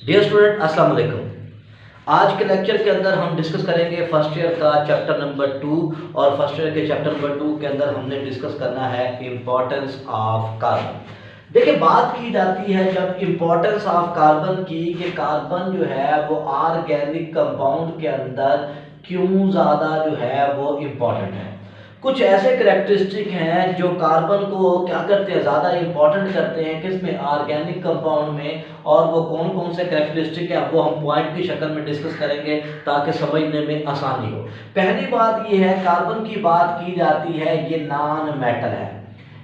Dear student, अस्सलाम वालेकुम। आज के लेक्चर के अंदर हम डिस्कस करेंगे फर्स्ट ईयर का चैप्टर नंबर 2 और फर्स्ट ईयर के चैप्टर नंबर 2 के अंदर हमने डिस्कस करना है इम्पोर्टेंस ऑफ कार्बन। देखिए, बात की जाती है जब इम्पोर्टेंस ऑफ कार्बन की कि कार्बन जो है वो ऑर्गेनिक कंपाउंड के अंदर क्यों ज़्यादा जो है वो इम्पोर्टेंट है। कुछ ऐसे करेक्टरिस्टिक हैं जो कार्बन को क्या करते हैं, ज़्यादा इंपॉर्टेंट करते हैं किसमें, ऑर्गेनिक कंपाउंड में। और वो कौन कौन से करेक्टरिस्टिक हैं वो हम पॉइंट की शक्ल में डिस्कस करेंगे ताकि समझने में आसानी हो। पहली बात ये है, कार्बन की बात की जाती है ये नॉन मेटल है,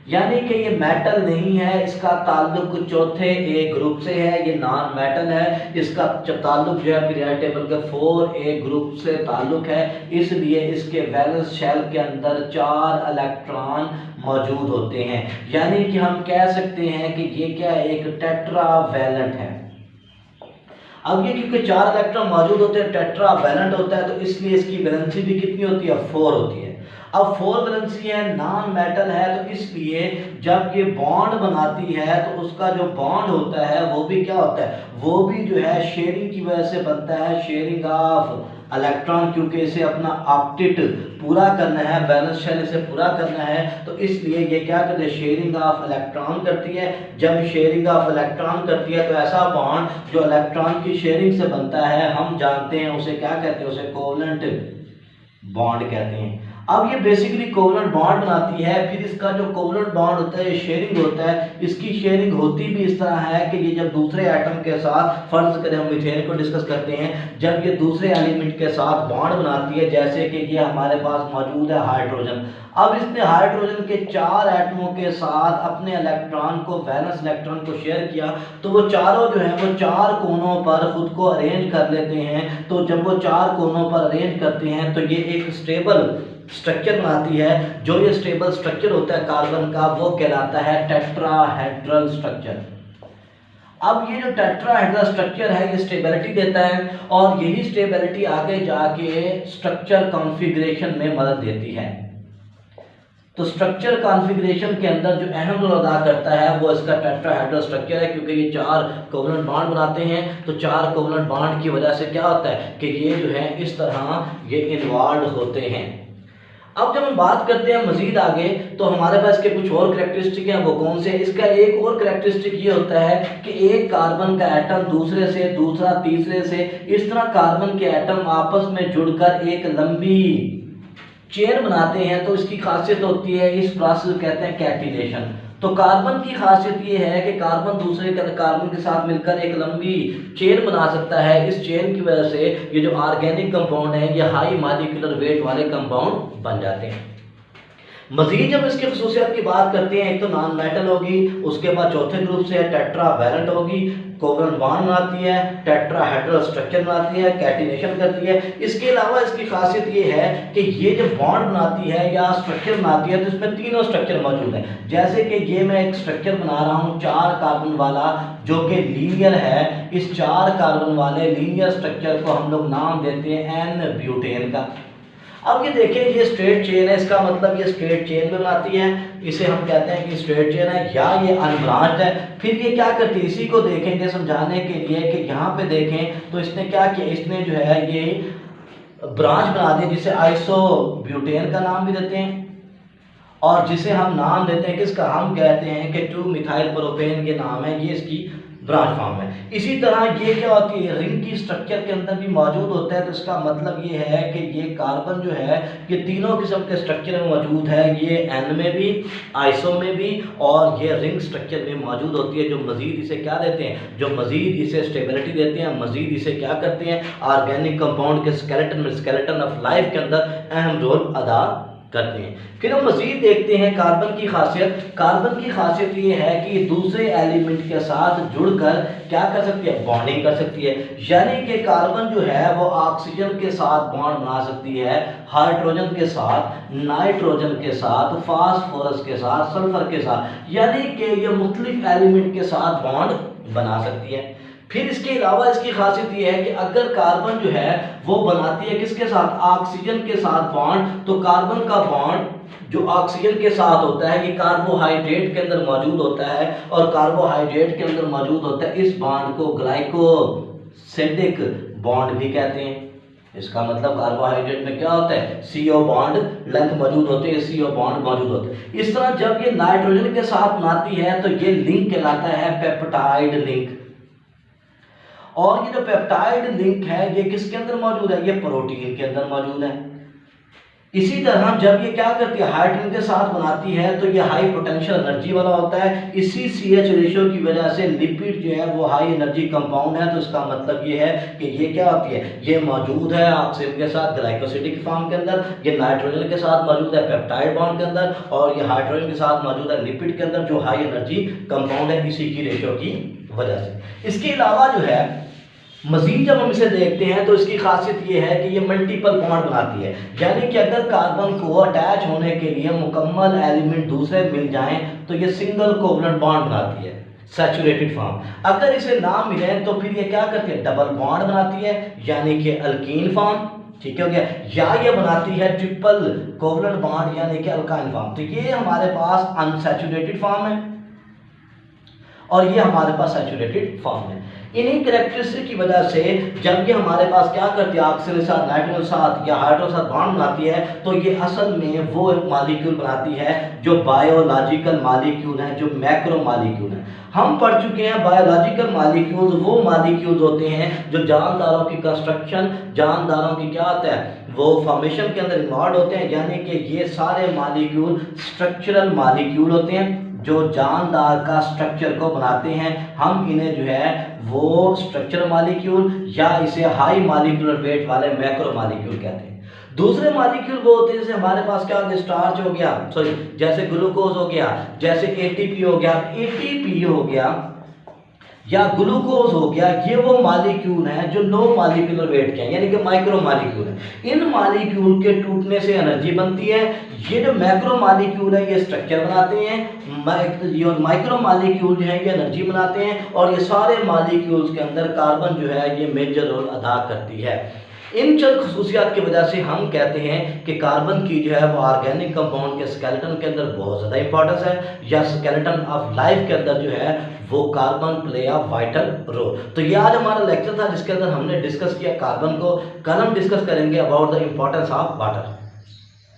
यानी कि ये मेटल नहीं है। इसका ताल्लुक चौथे ए ग्रुप से है, ये नॉन मेटल है। इसका ताल्लुक जो है पीरियोडिक टेबल के 4A ग्रुप से ताल्लुक है, इसलिए इसके वैलेंस शेल के अंदर 4 इलेक्ट्रॉन मौजूद होते हैं। यानी कि हम कह सकते हैं कि ये क्या है, एक टेट्रावैलेंट है। अब ये क्योंकि 4 इलेक्ट्रॉन मौजूद होते हैं, टेट्रावैलेंट होता है, तो इसलिए इसकी वैलेंसी भी कितनी होती है, 4 होती है। अब 4 वैलेंसी है, नॉन मेटल है, तो इसलिए जब ये बॉन्ड बनाती है तो उसका जो बॉन्ड होता है वो भी क्या होता है, वो भी जो है शेयरिंग की वजह से बनता है, शेयरिंग ऑफ इलेक्ट्रॉन, क्योंकि इसे अपना ऑक्टेट पूरा करना है, बैलेंस शेल इसे पूरा करना है, तो इसलिए ये क्या करते हैं, शेयरिंग ऑफ इलेक्ट्रॉन करती है। जब शेयरिंग ऑफ इलेक्ट्रॉन करती है तो ऐसा बॉन्ड जो इलेक्ट्रॉन की शेयरिंग से बनता है, हम जानते हैं उसे क्या कहते हैं, उसे कोवलेंट बॉन्ड कहते हैं। अब ये बेसिकली कोवलेंट बॉन्ड बनाती है। फिर इसका जो कोवलेंट बॉन्ड होता है, शेयरिंग होता है, इसकी शेयरिंग होती भी इस तरह है कि ये जब दूसरे एटम के साथ, फर्ज करें हम मीथेन को डिस्कस करते हैं, जब ये दूसरे एलिमेंट के साथ बॉन्ड बनाती है, जैसे कि ये हमारे पास मौजूद है हाइड्रोजन। अब इसने हाइड्रोजन के 4 एटमों के साथ अपने इलेक्ट्रॉन को, वैलेंस इलेक्ट्रॉन को शेयर किया, तो वो चारों जो है वो 4 कोनों पर खुद को अरेंज कर लेते हैं। तो जब वो 4 कोनों पर अरेंज करते हैं तो ये एक स्टेबल स्ट्रक्चर बनाती है। जो ये स्टेबल स्ट्रक्चर होता है कार्बन का, वो कहलाता है टेट्राहेड्रल स्ट्रक्चर। अब ये जो टेट्राहेड्रल स्ट्रक्चर है ये स्टेबिलिटी देता है, और यही स्टेबिलिटी आगे जाके स्ट्रक्चर कॉन्फ़िगरेशन में मदद देती है। तो स्ट्रक्चर कॉन्फ़िगरेशन के अंदर जो अहम रोल अदा करता है वो इसका टेट्राहेड्रल स्ट्रक्चर है, क्योंकि ये 4 कोवलेंट बॉन्ड बनाते हैं। तो 4 कोवलेंट बॉन्ड की वजह से क्या होता है कि ये जो है इस तरह ये इन्वॉल्व होते हैं। अब जब हम बात करते हैं मजीद आगे, तो हमारे पास के कुछ और करेक्टरिस्टिक हैं, वो कौन से। इसका एक और करेक्टरिस्टिक ये होता है कि एक कार्बन का एटम दूसरे से, दूसरा तीसरे से, इस तरह कार्बन के एटम आपस में जुड़कर एक लंबी चेन बनाते हैं। तो इसकी खासियत होती है, इस प्रोसेस को कहते हैं कैटिनेशन। तो कार्बन की खासियत ये है कि कार्बन दूसरे कार्बन के साथ मिलकर एक लंबी चेन बना सकता है। इस चेन की वजह से ये जो ऑर्गेनिक कंपाउंड है ये हाई मॉलिक्यूलर वेट वाले कंपाउंड बन जाते हैं। मजीद जब इसकी खसूसियत की बात करते हैं, एक तो नॉन मेटल होगी, उसके बाद चौथे ग्रुप से टेट्रावैलेंट होगी, कोवलेंट बॉन्ड बनाती है, टेट्राहेड्रल स्ट्रक्चर बनाती है, कैटिनेशन करती है। इसके अलावा इसकी खासियत ये है कि ये जब बॉन्ड बनाती है या स्ट्रक्चर बनाती है तो इसमें तीनों स्ट्रक्चर मौजूद हैं। जैसे कि ये मैं एक स्ट्रक्चर बना रहा हूँ 4 कार्बन वाला, जो कि लीनियर है। इस 4 कार्बन वाले लीनियर स्ट्रक्चर को हम लोग नाम देते हैं एन ब्यूटेन का। अब ये देखें, ये स्ट्रेट चेन है, इसका मतलब ये स्ट्रेट चेन में बनाती है, इसे हम कहते हैं कि स्ट्रेट चेन है, या ये अनब्रांच्ड है। फिर ये क्या करती है, इसी को देखेंगे समझाने के लिए कि यहाँ पे देखें तो इसने क्या किया, इसने जो है ये ब्रांच बना दी, जिसे आइसोब्यूटेन का नाम भी देते हैं, और जिसे हम नाम देते हैं किसका, हम कहते हैं कि 2 मिथाइल प्रोपेन, ये नाम है, ये इसकी ब्रांच फॉर्म है। इसी तरह ये क्या होती है, रिंग की स्ट्रक्चर के अंदर भी मौजूद होता है। तो इसका मतलब ये है कि ये कार्बन जो है ये तीनों किस्म के स्ट्रक्चर में मौजूद है, ये एन में भी, आइसो में भी, और ये रिंग स्ट्रक्चर में मौजूद होती है, जो मजीद इसे क्या देते हैं, जो मजीद इसे स्टेबिलिटी देते हैं, मजीद इसे क्या करते हैं, ऑर्गेनिक कंपाउंड के स्केलेटन ऑफ लाइफ के अंदर अहम रोल अदा करते हैं। फिर हम मजीद देखते हैं कार्बन की खासियत। कार्बन की खासियत ये है कि ये दूसरे एलिमेंट के साथ जुड़कर क्या कर सकती है, बॉन्डिंग कर सकती है। यानी कि कार्बन जो है वो ऑक्सीजन के साथ बॉन्ड बना सकती है, हाइड्रोजन के साथ, नाइट्रोजन के साथ, फास्फोरस के साथ, सल्फर के साथ, यानी कि ये मुख्तलिफ एलिमेंट के साथ बॉन्ड बना सकती है। फिर इसके अलावा इसकी खासियत यह है कि अगर कार्बन जो है वो बनाती है किसके साथ, ऑक्सीजन के साथ बॉन्ड, तो कार्बन का बॉन्ड जो ऑक्सीजन के साथ होता है ये कार्बोहाइड्रेट के अंदर मौजूद होता है, और कार्बोहाइड्रेट के अंदर मौजूद होता है इस बॉन्ड को ग्लाइकोसिडिक बॉन्ड भी कहते हैं। इसका मतलब कार्बोहाइड्रेट में क्या होता है, CO बॉन्ड लेंथ मौजूद होते हैं, CO बॉन्ड मौजूद होते हैं। इस तरह जब ये नाइट्रोजन के साथ बनाती है तो ये लिंक कहलाता है पेप्टाइड लिंक। और ये जो पेप्टाइड लिंक है ये किसके अंदर मौजूद है, ये प्रोटीन के अंदर मौजूद है। इसी तरह जब ये क्या करती है, हाइड्रोजन के साथ बनाती है तो ये हाई पोटेंशियल एनर्जी वाला होता है। इसी CH रेशियो की वजह से लिपिड जो है वो हाई एनर्जी कंपाउंड है। तो इसका मतलब ये है कि ये क्या होती है, ये मौजूद है ऑक्सीजन के साथ ग्लाइकोसिडिक फॉर्म के अंदर, ये नाइट्रोजन के साथ मौजूद है पेप्टाइड बॉन्ड के अंदर, और ये हाइड्रोजन के साथ मौजूद है लिपिड के अंदर जो हाई एनर्जी कंपाउंड है इसी की रेशियो की वजह से। इसके अलावा जो है मजीद जब हम इसे देखते हैं तो इसकी खासियत ये है कि ये मल्टीपल बॉन्ड बनाती है, यानी कि अगर कार्बन को अटैच होने के लिए मुकम्मल एलिमेंट दूसरे मिल जाएं तो ये सिंगल कोवलेंट बॉन्ड बनाती है, सैचुरेटेड फॉर्म। अगर इसे ना मिले तो फिर ये क्या करती है, डबल बॉन्ड बनाती है, यानी कि अल्कीन फॉर्म, ठीक हो गया, या ये बनाती है ट्रिपल कोवलेंट बॉन्ड यानी कि अल्काइन फॉर्म। तो ये हमारे पास अनसैचुरेटेड फॉर्म है और ये हमारे पास सैचुरेटेड फॉर्म है। इन्हीं कैरेक्टरिस्टिक की वजह से जब ये हमारे पास क्या करती है, ऑक्सीजन के साथ नाइट्रोजन के साथ या हाइड्रोजन के साथ बॉन्ड बनाती है तो ये असल में वो एक मॉलिक्यूल बनाती है जो बायोलॉजिकल मॉलिक्यूल है, जो मैक्रो मॉलिक्यूल है। हम पढ़ चुके हैं बायोलॉजिकल मॉलिक्यूल्स वो मॉलिक्यूल्स होते हैं जो जानदारों की कंस्ट्रक्शन, जानदारों की क्या होता है वो फॉर्मेशन के अंदर इन्वॉल्व होते हैं, यानी कि ये सारे मॉलिक्यूल स्ट्रक्चरल मॉलिक्यूल होते हैं जो जानदार का स्ट्रक्चर को बनाते हैं। हम इन्हें जो है वो स्ट्रक्चरल मॉलिक्यूल या इसे हाई मॉलिक्यूलर वेट वाले मैक्रो मॉलिक्यूल कहते हैं। दूसरे मॉलिक्यूल वो होते हैं जैसे हमारे पास क्या हो गया, स्टार्च हो गया, सॉरी जैसे ग्लूकोज हो गया, जैसे ATP हो गया, ATP हो गया या ग्लूकोज हो गया, ये वो मॉलिक्यूल हैं जो लो मॉलिक्यूलर वेट के हैं, यानी कि माइक्रो मॉलिक्यूल हैं। इन मॉलिक्यूल के टूटने से एनर्जी बनती है। ये जो मैक्रो मॉलिक्यूल है ये स्ट्रक्चर बनाते हैं, माइक्रो मॉलिक्यूल जो है ये एनर्जी बनाते हैं, और ये सारे मॉलिक्यूल्स के अंदर कार्बन जो है ये मेजर रोल अदा करती है। इन चंद खसूसियात की वजह से हम कहते हैं कि कार्बन की जो है वो ऑर्गेनिक कंपाउंड के स्केलेटन के अंदर बहुत ज़्यादा इंपॉर्टेंस है, या स्केलेटन ऑफ लाइफ के अंदर जो है वो carbon play a vital role. तो ये आज हमारा लेक्चर था जिसके अंदर हमने डिस्कस किया कार्बन को। कल हम डिस्कस करेंगे about the importance of water.